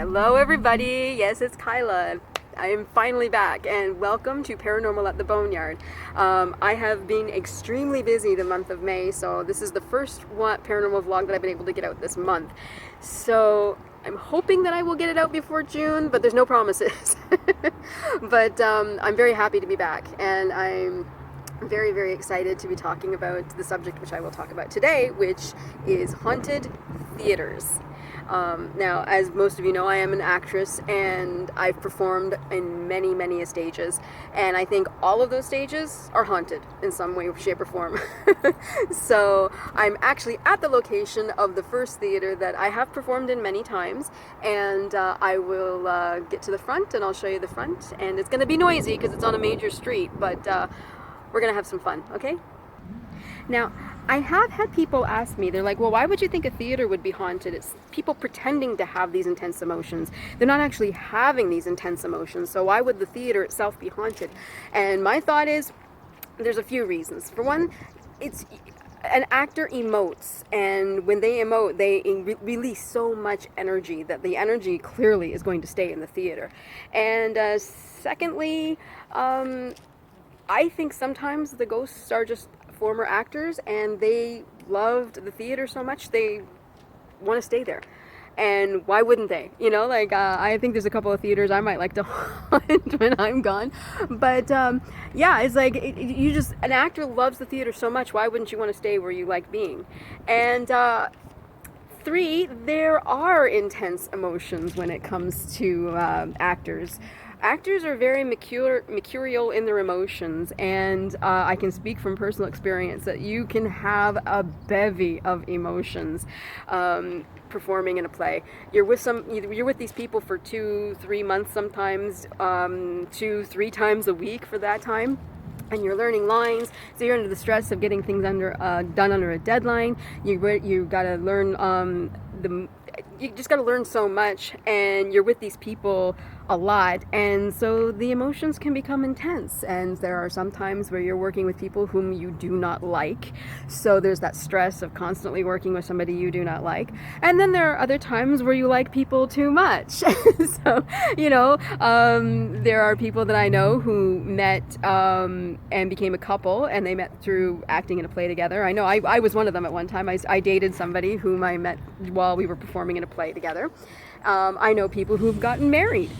Hello everybody, yes, it's Kyla. I am finally back and welcome to Paranormal at the Boneyard. I have been extremely busy the month of May, so this is the first paranormal vlog that I've been able to get out this month. So I'm hoping that I will get it out before June, but there's no promises. But I'm very happy to be back, and I'm very, very excited to be talking about the subject which I will talk about today, which is haunted theaters. Now, as most of you know, I am an actress and I've performed in many, many stages, and I think all of those stages are haunted in some way, shape, or form. So I'm actually at the location of the first theater that I have performed in many times, and I will get to the front and I'll show you the front, and it's going to be noisy because it's on a major street, but we're going to have some fun, okay? Now, I have had people ask me, they're like, well, why would you think a theater would be haunted? It's people pretending to have these intense emotions. They're not actually having these intense emotions, so why would the theater itself be haunted? And my thought is, there's a few reasons. For one, it's an actor emotes, and when they emote, they release so much energy that the energy clearly is going to stay in the theater. And secondly, I think sometimes the ghosts are just former actors and they loved the theater so much they want to stay there. And why wouldn't they? You know, like I think there's a couple of theaters I might like to haunt when I'm gone. But yeah, it's like you just, an actor loves the theater so much, why wouldn't you want to stay where you like being? And three, there are intense emotions when it comes to actors. Actors are very mercurial in their emotions, and I can speak from personal experience that you can have a bevy of emotions performing in a play. You're with these people for 2-3 months, sometimes 2-3 times a week for that time. And you're learning lines, so you're under the stress of getting things done under a deadline. You got to learn you just got to learn so much, and you're with these people a lot, and so the emotions can become intense. And there are some times where you're working with people whom you do not like, so there's that stress of constantly working with somebody you do not like. And then there are other times where you like people too much. So, you know, there are people that I know who met and became a couple, and they met through acting in a play together. I know I was one of them at one time. I dated somebody whom I met while we were performing in a play together. I know people who've gotten married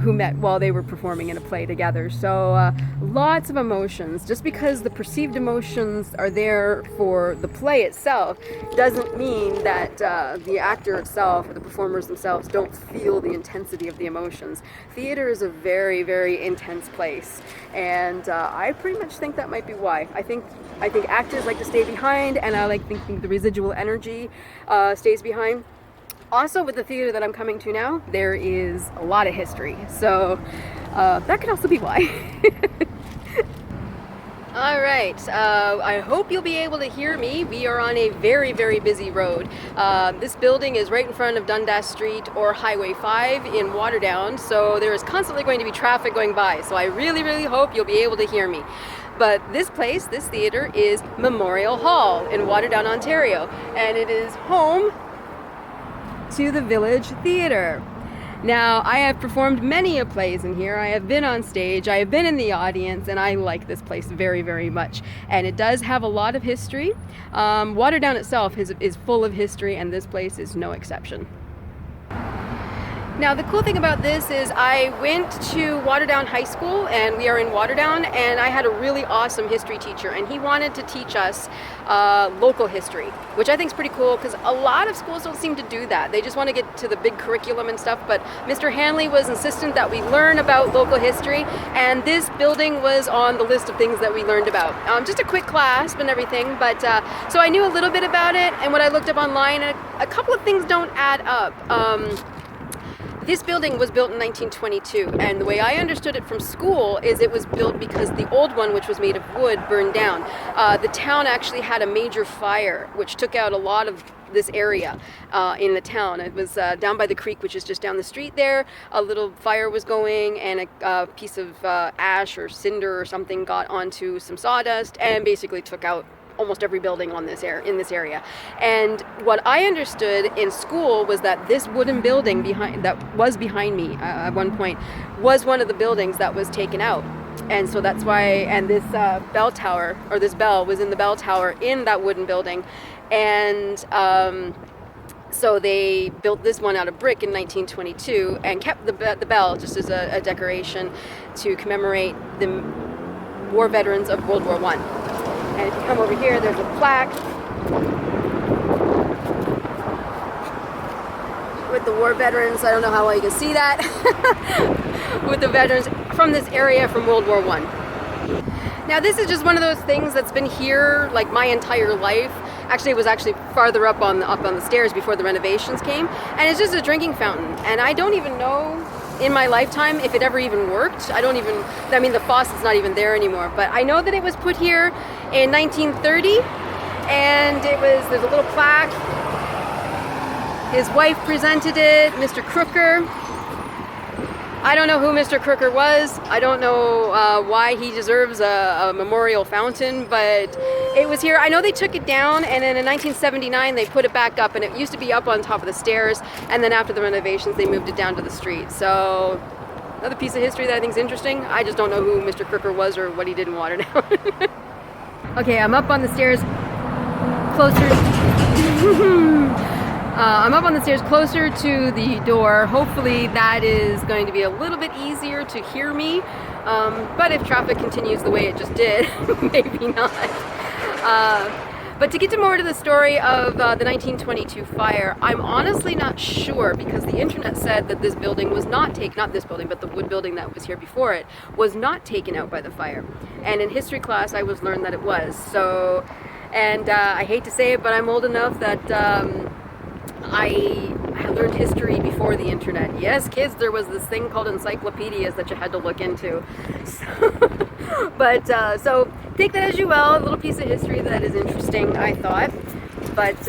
who met while they were performing in a play together. So lots of emotions. Just because the perceived emotions are there for the play itself doesn't mean that the actor itself or the performers themselves don't feel the intensity of the emotions. Theater is a very, very intense place, and I pretty much think that might be why. I think actors like to stay behind, and I like thinking the residual energy stays behind. Also, with the theater that I'm coming to now, there is a lot of history, so that could also be why. All right, I hope you'll be able to hear me. We are on a very, very busy road. This building is right in front of Dundas Street or Highway 5 in Waterdown, so there is constantly going to be traffic going by, so I really, really hope you'll be able to hear me. But this theater is Memorial Hall in Waterdown, Ontario, and it is home to the Village Theatre. Now, I have performed many of plays in here. I have been on stage, I have been in the audience, and I like this place very, very much. And it does have a lot of history. Waterdown itself is full of history, and this place is no exception. Now, the cool thing about this is I went to Waterdown High School, and we are in Waterdown, and I had a really awesome history teacher, and he wanted to teach us local history, which I think is pretty cool because a lot of schools don't seem to do that. They just want to get to the big curriculum and stuff, but Mr. Hanley was insistent that we learn about local history, and this building was on the list of things that we learned about. Just a quick clasp and everything, but so I knew a little bit about it, and when I looked up online, a couple of things don't add up. This building was built in 1922, and the way I understood it from school is it was built because the old one, which was made of wood, burned down. The town actually had a major fire, which took out a lot of this area in the town. It was down by the creek, which is just down the street there. A little fire was going, and a piece of ash or cinder or something got onto some sawdust and basically took out almost every building on in this area. And what I understood in school was that this wooden building that was behind me at one point was one of the buildings that was taken out. And so that's why, and this bell tower, or this bell was in the bell tower in that wooden building. And so they built this one out of brick in 1922 and kept the bell just as a decoration to commemorate the war veterans of World War I. And if you come over here, there's a plaque with the war veterans. I don't know how well you can see that. With the veterans from this area from World War I. Now this is just one of those things that's been here like my entire life. Actually, it was actually farther up on the stairs before the renovations came, and it's just a drinking fountain. And I don't even know in my lifetime if it ever even worked. I mean, the faucet's not even there anymore, but I know that it was put here in 1930, and there's a little plaque. His wife presented it, Mr. Crooker. I don't know who Mr. Crooker was. I don't know why he deserves a memorial fountain, but it was here. I know they took it down, and then in 1979 they put it back up, and it used to be up on top of the stairs, and then after the renovations they moved it down to the street. So another piece of history that I think is interesting. I just don't know who Mr. Crooker was or what he did in Waterdown. Okay, I'm up on the stairs closer. I'm up on the stairs closer to the door. Hopefully that is going to be a little bit easier to hear me. But if traffic continues the way it just did, maybe not. But to get more to the story of the 1922 fire, I'm honestly not sure, because the internet said that this building was not this building, but the wood building that was here before it, was not taken out by the fire. And in history class, I was learned that it was. So, and I hate to say it, but I'm old enough that I learned history before the internet. Yes, kids, there was this thing called encyclopedias that you had to look into. So take that as you will. A little piece of history that is interesting, I thought. But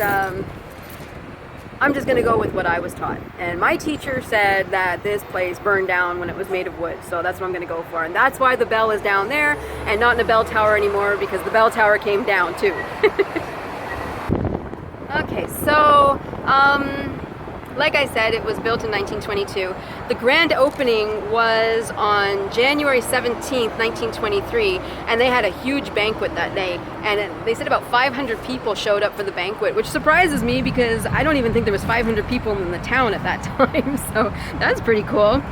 I'm just going to go with what I was taught. And my teacher said that this place burned down when it was made of wood. So that's what I'm going to go for. And that's why the bell is down there and not in a bell tower anymore, because the bell tower came down too. Okay, so like I said, it was built in 1922. The grand opening was on January 17th, 1923, and they had a huge banquet that day. And they said about 500 people showed up for the banquet, which surprises me because I don't even think there was 500 people in the town at that time, so that's pretty cool.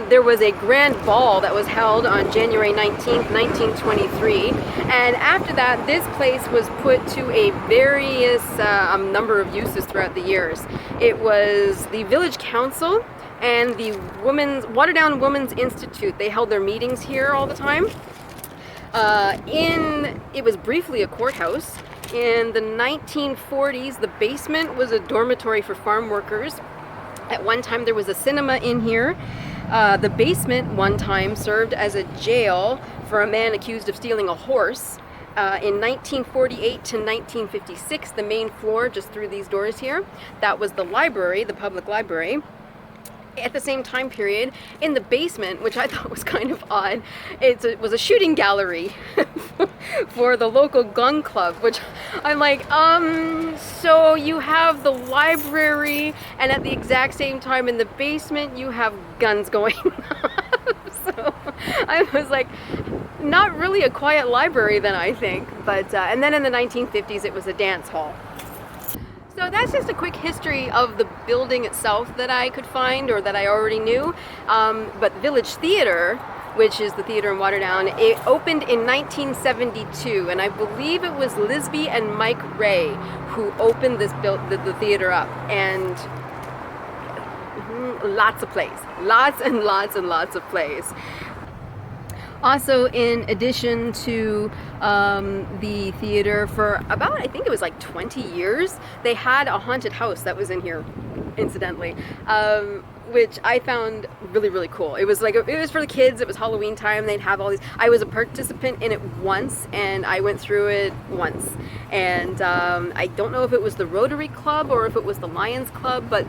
There was a grand ball that was held on January 19th, 1923, and after that, this place was put to a various number of uses throughout the years. It was the village council and the Waterdown Women's Institute. They held their meetings here all the time. It was briefly a courthouse. In the 1940s, the basement was a dormitory for farm workers. At one time, there was a cinema in here. The basement one time served as a jail for a man accused of stealing a horse. In 1948 to 1956, the main floor, just through these doors here, that was the library, the public library. At the same time period, in the basement, which I thought was kind of odd, it was a shooting gallery for the local gun club, which I'm like, so you have the library, and at the exact same time in the basement, you have guns going on. So I was like, not really a quiet library then, I think. But and then in the 1950s, it was a dance hall. So that's just a quick history of the building itself that I could find or that I already knew. But Village Theater, which is the theater in Waterdown, it opened in 1972, and I believe it was Lisby and Mike Ray who opened the theater up, and lots of plays, lots and lots and lots of plays. Also, in addition to the theater, for about, I think it was like 20 years, they had a haunted house that was in here, incidentally, which I found really, really cool. It was for the kids. It was Halloween time. They'd have all these. I was a participant in it once, and I went through it once. And I don't know if it was the Rotary Club or if it was the Lions Club, but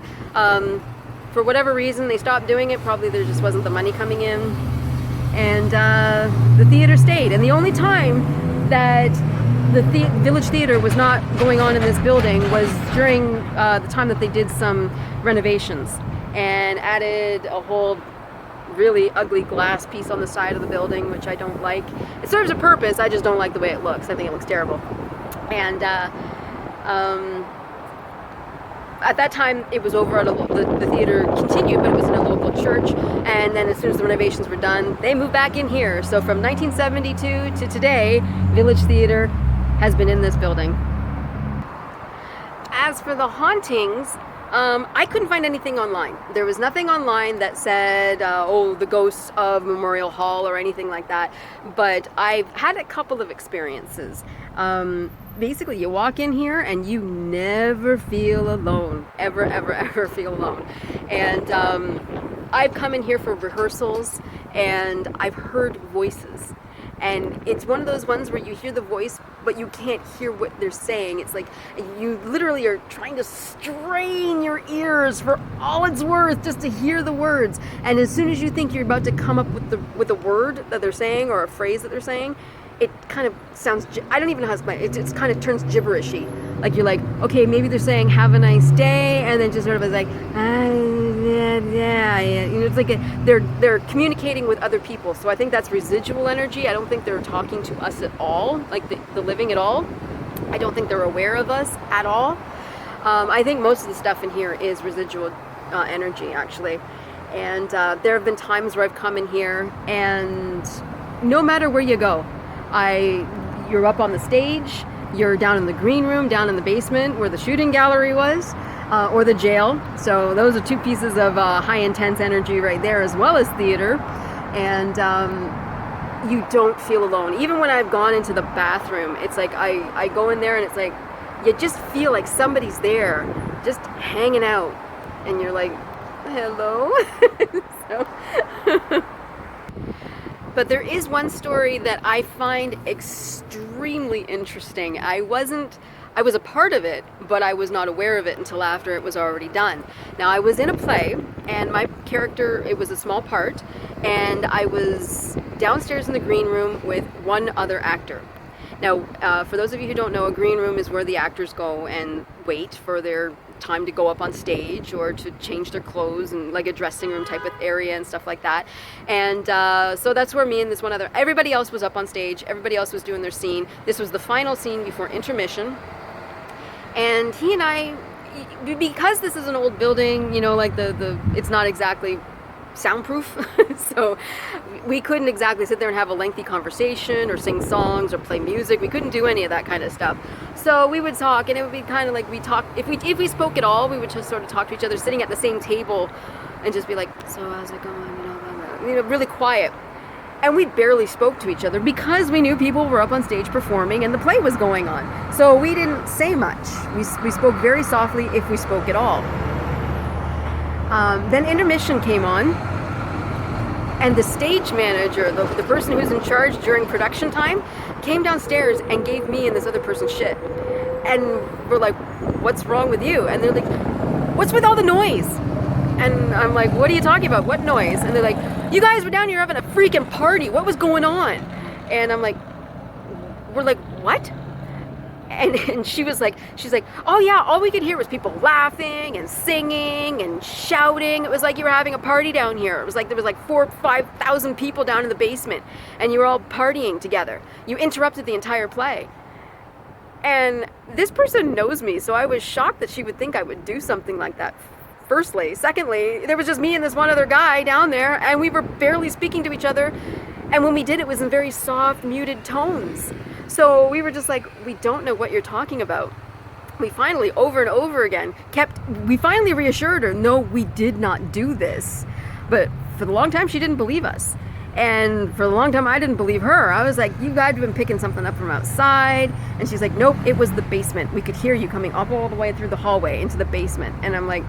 for whatever reason, they stopped doing it. Probably there just wasn't the money coming in. And the theater stayed. And the only time that the Village Theater was not going on in this building was during the time that they did some renovations and added a whole really ugly glass piece on the side of the building, which I don't like. It serves a purpose, I just don't like the way it looks. I think it looks terrible. And at that time it was over at the theater continued, but it was in a local church, and then as soon as the renovations were done, they moved back in here. So from 1972 to today, Village Theater has been in this building. As for the hauntings, I couldn't find anything online. There was nothing online that said, oh, the ghosts of Memorial Hall or anything like that, but I've had a couple of experiences. Basically, you walk in here and you never feel alone. Ever, ever, ever feel alone. And I've come in here for rehearsals and I've heard voices. And it's one of those ones where you hear the voice, but you can't hear what they're saying. It's like you literally are trying to strain your ears for all it's worth just to hear the words. And as soon as you think you're about to come up with a word that they're saying or a phrase that they're saying, it kind of sounds, I don't even know how to explain it. It kind of turns gibberishy. Like you're like, okay, maybe they're saying have a nice day, and then just sort of is like, yeah. You know, it's like they're communicating with other people. So I think that's residual energy. I don't think they're talking to us at all, like the living at all. I don't think they're aware of us at all. I think most of the stuff in here is residual energy, actually. And there have been times where I've come in here, and no matter where you go, you're up on the stage, you're down in the green room, down in the basement where the shooting gallery was, or the jail. So those are two pieces of high intense energy right there, as well as theater. And you don't feel alone. Even when I've gone into the bathroom, it's like I go in there and it's like you just feel like somebody's there just hanging out, and you're like, hello. So but there is one story that I find extremely interesting. I was a part of it, but I was not aware of it until after it was already done. Now, I was in a play, and my character, it was a small part, and I was downstairs in the green room with one other actor. Now, for those of you who don't know, a green room is where the actors go and wait for their time to go up on stage or to change their clothes, and like a dressing room type of area and stuff like that. And so that's where me and this one other, everybody else was up on stage, everybody else was doing their scene. This was the final scene before intermission. And he and I, because this is an old building, you know, like it's not exactly soundproof, so we couldn't exactly sit there and have a lengthy conversation or sing songs or play music. We couldn't do any of that kind of stuff. So we would talk, and it would be kind of like we talk, if we spoke at all, we would just sort of talk to each other sitting at the same table and just be like, so how's it going, you know, really quiet. And we barely spoke to each other because we knew people were up on stage performing and the play was going on. So we didn't say much. We spoke very softly, if we spoke at all. Then intermission came on, and the stage manager, the person who's in charge during production time, came downstairs and gave me and this other person shit. And we're like, what's wrong with you? And they're like, what's with all the noise? And I'm like, what are you talking about? What noise? And they're like, you guys were down here having a freaking party. What was going on? And I'm like, we're like, what? And she's like, oh yeah, all we could hear was people laughing and singing and shouting. It was like you were having a party down here. It was like there was like 4,000 or 5,000 people down in the basement, and you were all partying together. You interrupted the entire play. And this person knows me, so I was shocked that she would think I would do something like that. Firstly. Secondly, there was just me and this one other guy down there, and we were barely speaking to each other. And when we did, it was in very soft, muted tones. So we were just like, we don't know what you're talking about. We finally, over and over again, we finally reassured her, no, we did not do this. But for the long time, she didn't believe us. And for a long time, I didn't believe her. I was like, you guys have been picking something up from outside. And she's like, nope, it was the basement. We could hear you coming up all the way through the hallway into the basement. And I'm like,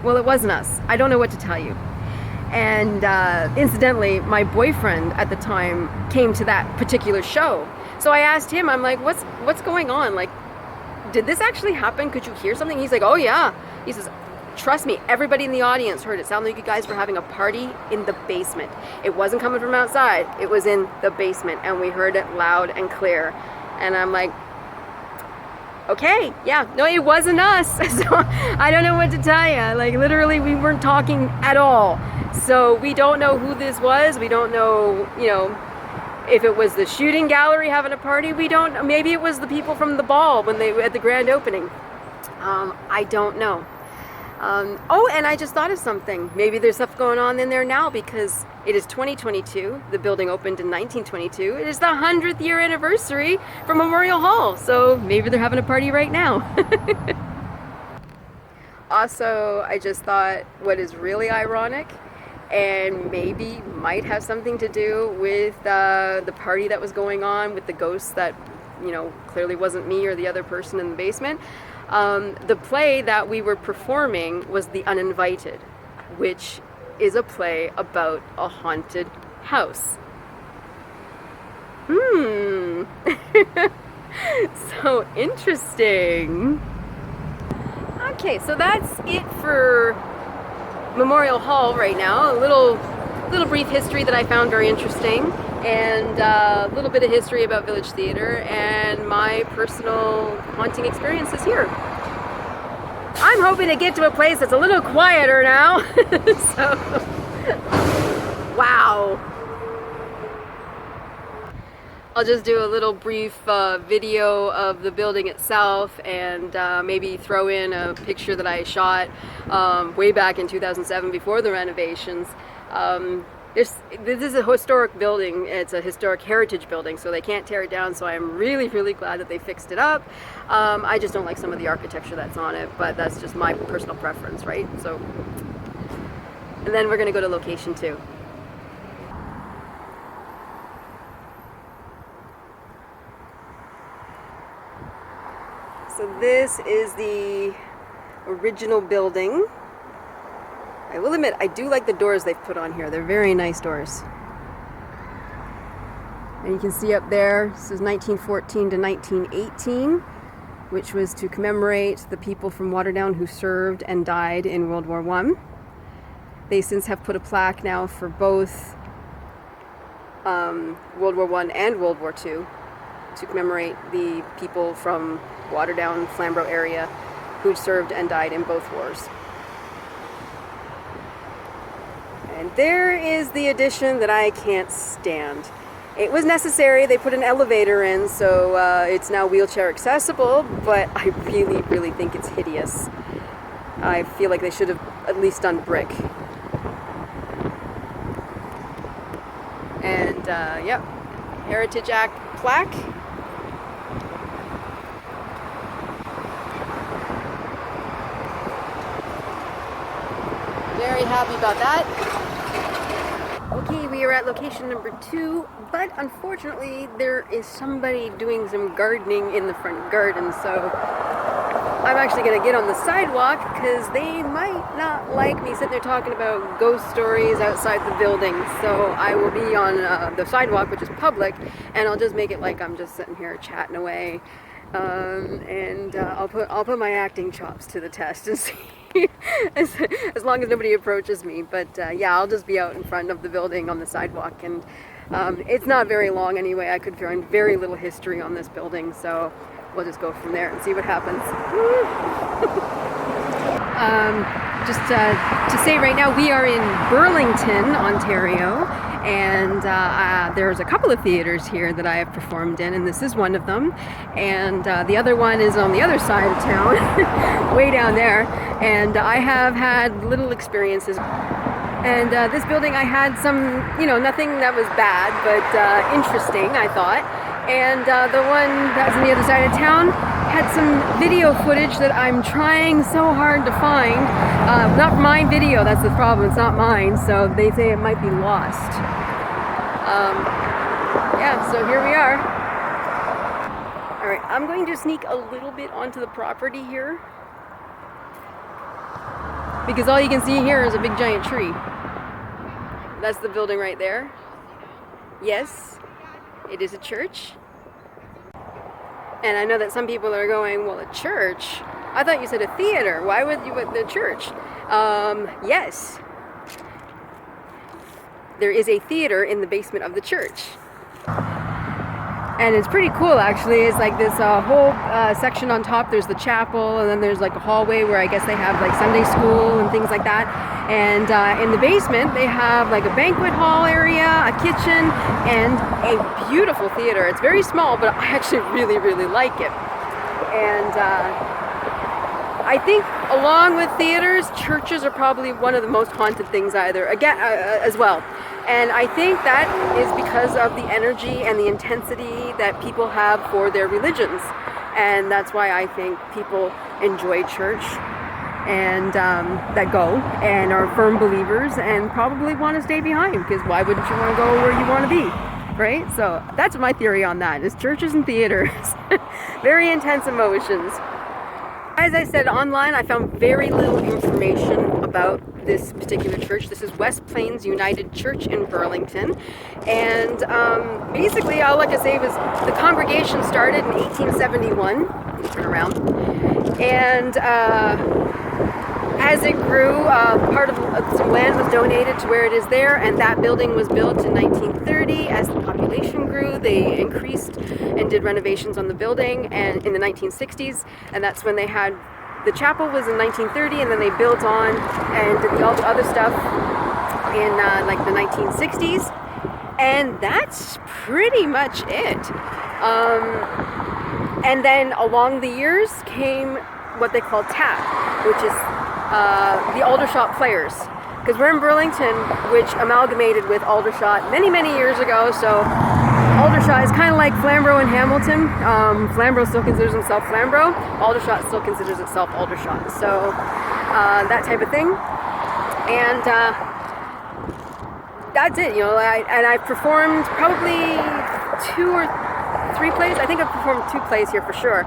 well, it wasn't us. I don't know what to tell you. And incidentally, my boyfriend at the time came to that particular show. So I asked him, I'm like, what's going on? Like, did this actually happen? Could you hear something? He's like, oh yeah. He says, trust me, everybody in the audience heard it. It sounded like you guys were having a party in the basement. It wasn't coming from outside. It was in the basement, and we heard it loud and clear. And I'm like, Okay, yeah, no, it wasn't us. So I don't know what to tell you. Like, literally, we weren't talking at all. So we don't know who this was. We don't know, you know, if it was the shooting gallery having a party. We don't know. Maybe it was the people from the ball when they at the grand opening. I don't know. Oh, and I just thought of something. Maybe there's stuff going on in there now because it is 2022. The building opened in 1922. It is the 100th year anniversary for Memorial Hall. So maybe they're having a party right now. Also, I just thought what is really ironic and maybe might have something to do with the party that was going on with the ghosts that, you know, clearly wasn't me or the other person in the basement. The play that we were performing was The Uninvited, which is a play about a haunted house. So interesting. Okay, so that's it for Memorial Hall right now. A little brief history that I found very interesting, and a little bit of history about Village Theatre and my personal haunting experiences here. I'm hoping to get to a place that's a little quieter now. So, wow. I'll just do a little brief video of the building itself, and maybe throw in a picture that I shot way back in 2007 before the renovations. This is a historic building. It's a historic heritage building, so they can't tear it down, so I'm really, really glad that they fixed it up. I just don't like some of the architecture that's on it, but that's just my personal preference, right? So, and then we're gonna go to location 2. So this is the original building. I will admit, I do like the doors they've put on here. They're very nice doors. And you can see up there, this is 1914 to 1918, which was to commemorate the people from Waterdown who served and died in World War I. They since have put a plaque now for both World War I and World War II to commemorate the people from Waterdown, Flamborough area who served and died in both wars. And there is the addition that I can't stand. It was necessary. They put an elevator in, so it's now wheelchair accessible, but I really, really think it's hideous. I feel like they should have at least done brick. And, yep, Heritage Act plaque. Very happy about that. Okay, we are at location number 2, but unfortunately there is somebody doing some gardening in the front garden, so I'm actually going to get on the sidewalk because they might not like me sitting there talking about ghost stories outside the building. So I will be on the sidewalk, which is public, and I'll just make it like I'm just sitting here chatting away, and I'll put my acting chops to the test and see. as long as nobody approaches me. But yeah, I'll just be out in front of the building on the sidewalk, and it's not very long anyway. I could find very little history on this building, so we'll just go from there and see what happens. Just to say right now, we are in Burlington, Ontario, and there's a couple of theaters here that I have performed in, and this is one of them, and the other one is on the other side of town, way down there, and I have had little experiences. And this building, I had some, nothing that was bad, but interesting, I thought. And the one that's on the other side of town had some video footage that I'm trying so hard to find. Not my video, that's the problem, it's not mine, so they say it might be lost. Yeah, so here we are. Alright, I'm going to sneak a little bit onto the property here, because all you can see here is a big giant tree. That's the building right there. Yes, it is a church. And I know that some people are going, well, a church? I thought you said a theater. Why would you at the church? Yes. There is a theater in the basement of the church. And it's pretty cool, actually. It's like this whole section on top. There's the chapel, and then there's like a hallway where I guess they have like Sunday school and things like that. And in the basement, they have like a banquet hall area, a kitchen, and a beautiful theater. It's very small, but I actually really, really like it. And I think along with theaters, churches are probably one of the most haunted things as well. And I think that is because of the energy and the intensity that people have for their religions. And that's why I think people enjoy church and that go and are firm believers and probably want to stay behind, because why wouldn't you want to go where you want to be, right? So that's my theory on that, is churches and theaters. Very intense emotions. As I said, online I found very little information about this particular church. This is West Plains United Church in Burlington, and basically all I can say was the congregation started in 1871. Turn around. And as it grew, part of some land was donated to where it is there, and that building was built in 1930. As the population grew, they increased and did renovations on the building, and in the 1960s, and that's when they had the chapel was in 1930, and then they built on and did all the other stuff in like the 1960s, and that's pretty much it. And then along the years came what they call TAP, which is the Aldershot Players, because we're in Burlington, which amalgamated with Aldershot many, many years ago. So Aldershot is kind of like Flamborough and Hamilton. Flamborough still considers himself Flamborough. Aldershot still considers itself Aldershot. So that type of thing. And that's it, you know. I've performed probably 2 or 3 plays. I think I've performed 2 plays here for sure.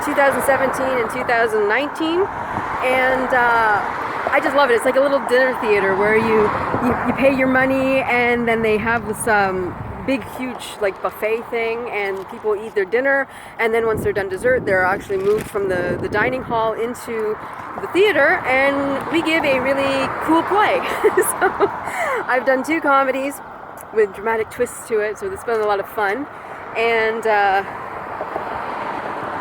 2017 and 2019. And I just love it. It's like a little dinner theater where you pay your money, and then they have this big, huge like buffet thing, and people eat their dinner, and then once they're done dessert, they're actually moved from the dining hall into the theater, and we give a really cool play. So I've done 2 comedies with dramatic twists to it, so it's been a lot of fun. And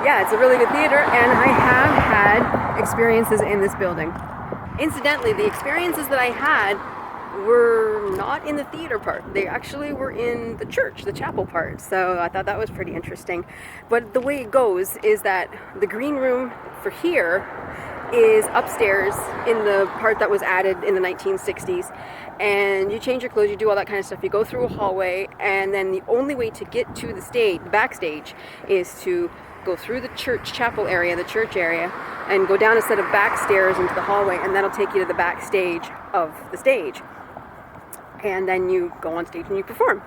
yeah, it's a really good theater, and I have had experiences in this building. Incidentally, the experiences that I had were not in the theater part. They actually were in the church, the chapel part. So I thought that was pretty interesting. But the way it goes is that the green room for here is upstairs in the part that was added in the 1960s. And you change your clothes, you do all that kind of stuff. You go through a hallway, and then the only way to get to the stage, the backstage, is to go through the chapel area, the church area, and go down a set of back stairs into the hallway, and that'll take you to the backstage of the stage. And then you go on stage and you perform.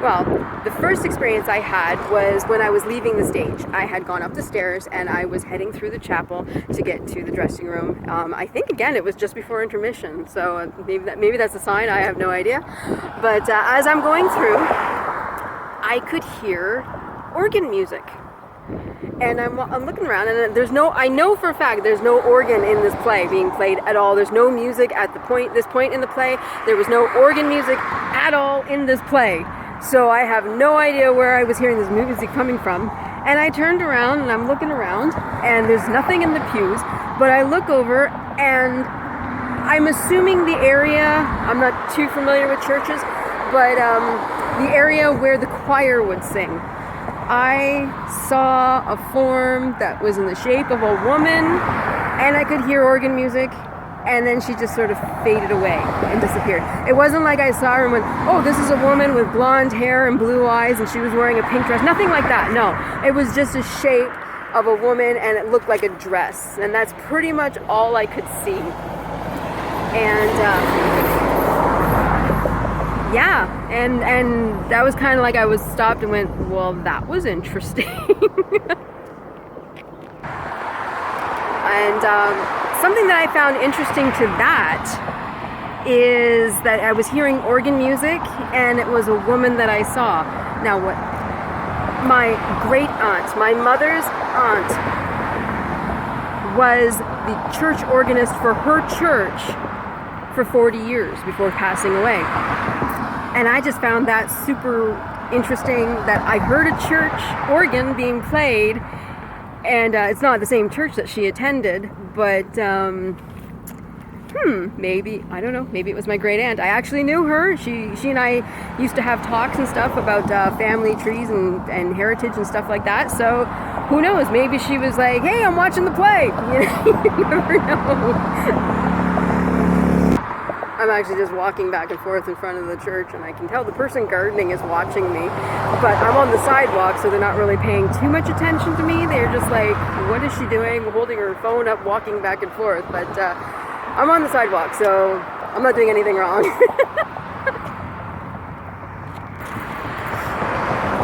Well, the first experience I had was when I was leaving the stage. I had gone up the stairs and I was heading through the chapel to get to the dressing room. I think, again, it was just before intermission, so maybe that's a sign, I have no idea. But as I'm going through, I could hear organ music. And I'm looking around, and I know for a fact there's no organ in this play being played at all. There's no music at this point in the play. There was no organ music at all in this play. So I have no idea where I was hearing this music coming from. And I turned around and I'm looking around, and there's nothing in the pews, but I look over, and I'm assuming the area, I'm not too familiar with churches, but the area where the choir would sing. I saw a form that was in the shape of a woman, and I could hear organ music, and then she just sort of faded away and disappeared. It wasn't like I saw her and went, oh, this is a woman with blonde hair and blue eyes, and she was wearing a pink dress. Nothing like that, no. It was just a shape of a woman, and it looked like a dress, and that's pretty much all I could see. And yeah, and that was kind of like I was stopped and went, well, that was interesting. And something that I found interesting to that is that I was hearing organ music, and it was a woman that I saw. Now, what my great aunt, my mother's aunt, was the church organist for her church for 40 years before passing away. And I just found that super interesting that I heard a church organ being played, and it's not the same church that she attended, but maybe, I don't know, maybe it was my great aunt. I actually knew her. She and I used to have talks and stuff about family trees and heritage and stuff like that. So who knows, maybe she was like, hey, I'm watching the play. You never know. I'm actually just walking back and forth in front of the church, and I can tell the person gardening is watching me, but I'm on the sidewalk, so they're not really paying too much attention to me. They're just like, what is she doing? Holding her phone up, walking back and forth. But I'm on the sidewalk, so I'm not doing anything wrong.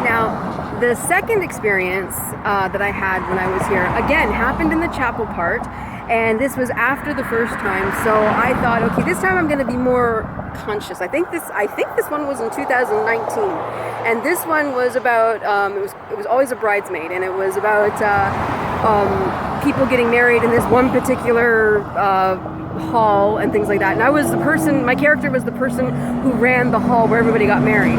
Now, the second experience that I had when I was here, again, happened in the chapel part. And this was after the first time, so I thought, okay, this time I'm going to be more conscious. I think this one was in 2019, and this one was about it was always a bridesmaid, and it was about people getting married in this one particular hall and things like that. And I was the person, my character was the person who ran the hall where everybody got married.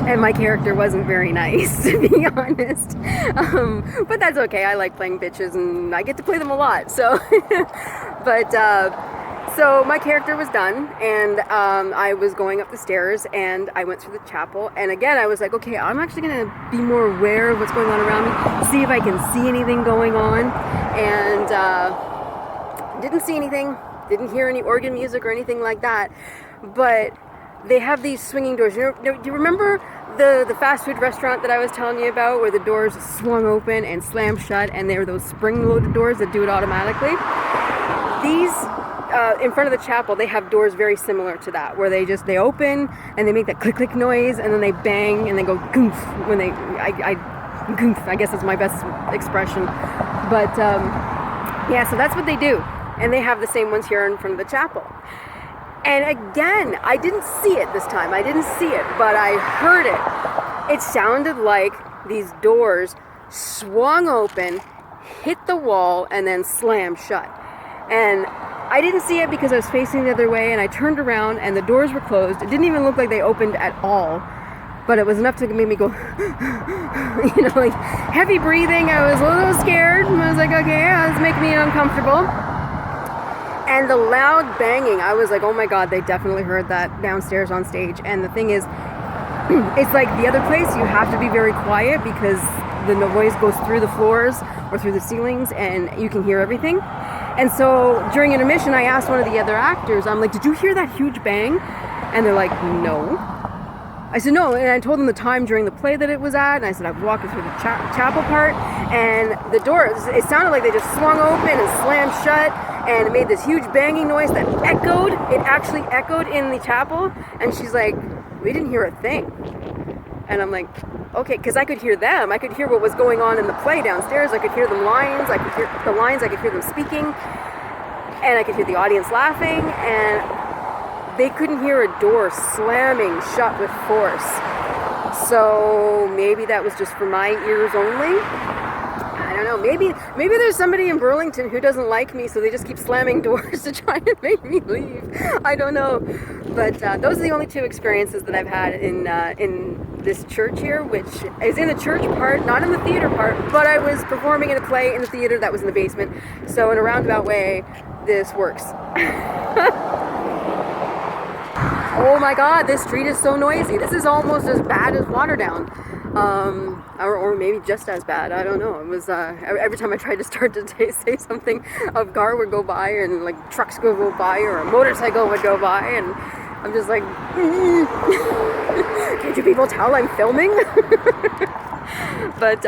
And my character wasn't very nice, to be honest. But that's okay. I like playing bitches, and I get to play them a lot. So, so my character was done, and I was going up the stairs, and I went through the chapel. And again, I was like, okay, I'm actually going to be more aware of what's going on around me, see if I can see anything going on. And didn't see anything, didn't hear any organ music or anything like that. But they have these swinging doors. Do you remember the fast food restaurant that I was telling you about, where the doors swung open and slammed shut, and they were those spring-loaded doors that do it automatically? These, in front of the chapel, they have doors very similar to that, where they open and they make that click-click noise, and then they bang and they go goomph when they, goomph, I guess is my best expression. But yeah, so that's what they do, and they have the same ones here in front of the chapel. And again, I didn't see it this time. I didn't see it, but I heard it. It sounded like these doors swung open, hit the wall, and then slammed shut. And I didn't see it because I was facing the other way, and I turned around and the doors were closed. It didn't even look like they opened at all, but it was enough to make me go, like heavy breathing. I was a little scared, and I was like, okay, yeah, this is making me uncomfortable. And the loud banging, I was like, oh my God, they definitely heard that downstairs on stage. And the thing is, it's like the other place, you have to be very quiet because the noise goes through the floors or through the ceilings and you can hear everything. And so during intermission, I asked one of the other actors, I'm like, did you hear that huge bang? And they're like, no. I said, no, and I told them the time during the play that it was at, and I said, I was walking through the chapel part, and the doors, it sounded like they just swung open and slammed shut, and it made this huge banging noise that echoed. It actually echoed in the chapel, and she's like, we didn't hear a thing. And I'm like, okay, because I could hear them. I could hear what was going on in the play downstairs. I could hear the lines. I could hear the lines. I could hear them speaking, and I could hear the audience laughing, and they couldn't hear a door slamming shut with force. So maybe that was just for my ears only. I don't know. Maybe there's somebody in Burlington who doesn't like me, so they just keep slamming doors to try and make me leave. I don't know. But those are the only two experiences that I've had in this church here, which is in the church part, not in the theater part, but I was performing in a play in the theater that was in the basement. So in a roundabout way, this works. Oh my God, this street is so noisy. This is almost as bad as Waterdown. Or maybe just as bad. I don't know. It was, every time I tried to start to say something, a car would go by, and like trucks would go by, or a motorcycle would go by, and I'm just like, can't you people tell I'm filming? But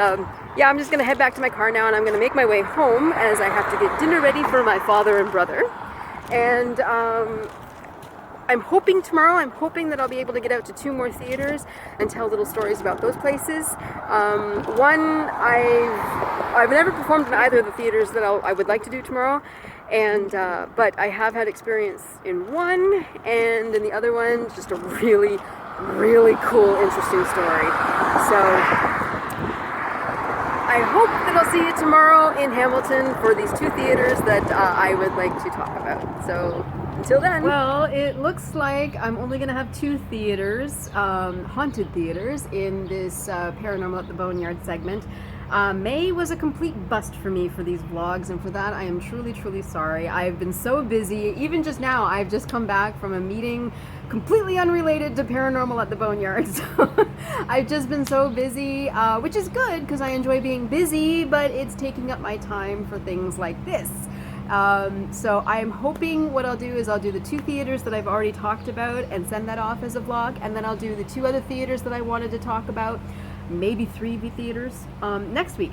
yeah, I'm just going to head back to my car now, and I'm going to make my way home as I have to get dinner ready for my father and brother. And I'm hoping that I'll be able to get out to 2 more theaters and tell little stories about those places. One, I've never performed in either of the theaters that I would like to do tomorrow, and but I have had experience in one, and in the other one, just a really, really cool, interesting story. So I hope that I'll see you tomorrow in Hamilton for these 2 theaters that I would like to talk about. So Until then. Well, it looks like I'm only going to have 2 theaters, haunted theaters, in this Paranormal at the Boneyard segment. May was a complete bust for me for these vlogs, and for that I am truly, truly sorry. I've been so busy. Even just now, I've just come back from a meeting completely unrelated to Paranormal at the Boneyard. So I've just been so busy, which is good because I enjoy being busy, but it's taking up my time for things like this. So I'm hoping what I'll do is I'll do the 2 theaters that I've already talked about and send that off as a vlog, and then I'll do the 2 other theaters that I wanted to talk about, maybe 3 theaters, next week.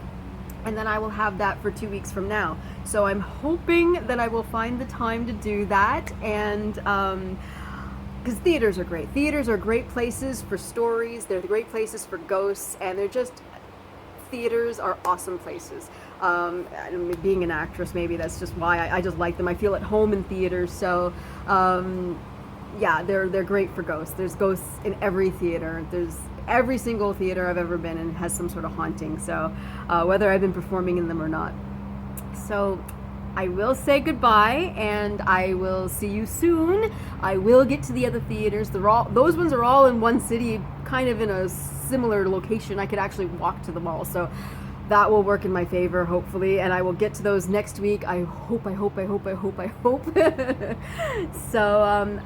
And then I will have that for 2 weeks from now. So I'm hoping that I will find the time to do that, and because theaters are great. Theaters are great places for stories. They're great places for ghosts, and theaters are awesome places. Being an actress, maybe that's just why I just like them. I feel at home in theaters, so yeah, they're great for ghosts. There's ghosts in every theater. There's every single theater I've ever been in has some sort of haunting, so whether I've been performing in them or not. So I will say goodbye, and I will see you soon. I will get to the other theaters. Those ones are all in one city, kind of in a similar location. I could actually walk to them all, so that will work in my favor, hopefully, and I will get to those next week. I hope. So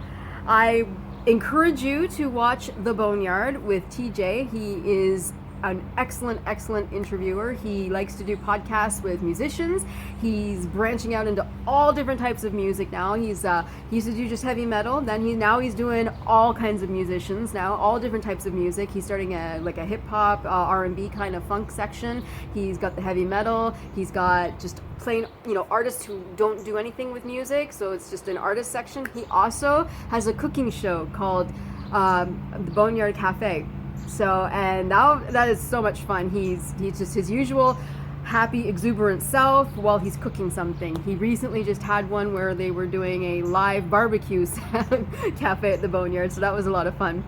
I encourage you to watch The Boneyard with TJ. He is an excellent interviewer. He likes to do podcasts with musicians. He's branching out into all different types of music now. He used to do just heavy metal. Then now he's doing all kinds of musicians now, all different types of music. He's starting a hip hop, R&B kind of funk section. He's got the heavy metal. He's got just plain, artists who don't do anything with music, so it's just an artist section. He also has a cooking show called The Boneyard Cafe. So, and that is so much fun. He's just his usual happy, exuberant self while he's cooking something. He recently just had one where they were doing a live barbecue cafe at the Boneyard, so that was a lot of fun.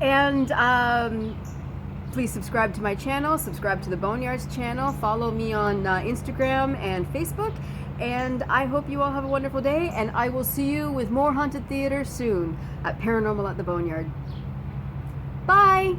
And please subscribe to my channel, subscribe to the Boneyard's channel, follow me on Instagram and Facebook, and I hope you all have a wonderful day, and I will see you with more haunted theater soon at Paranormal at the Boneyard. Bye!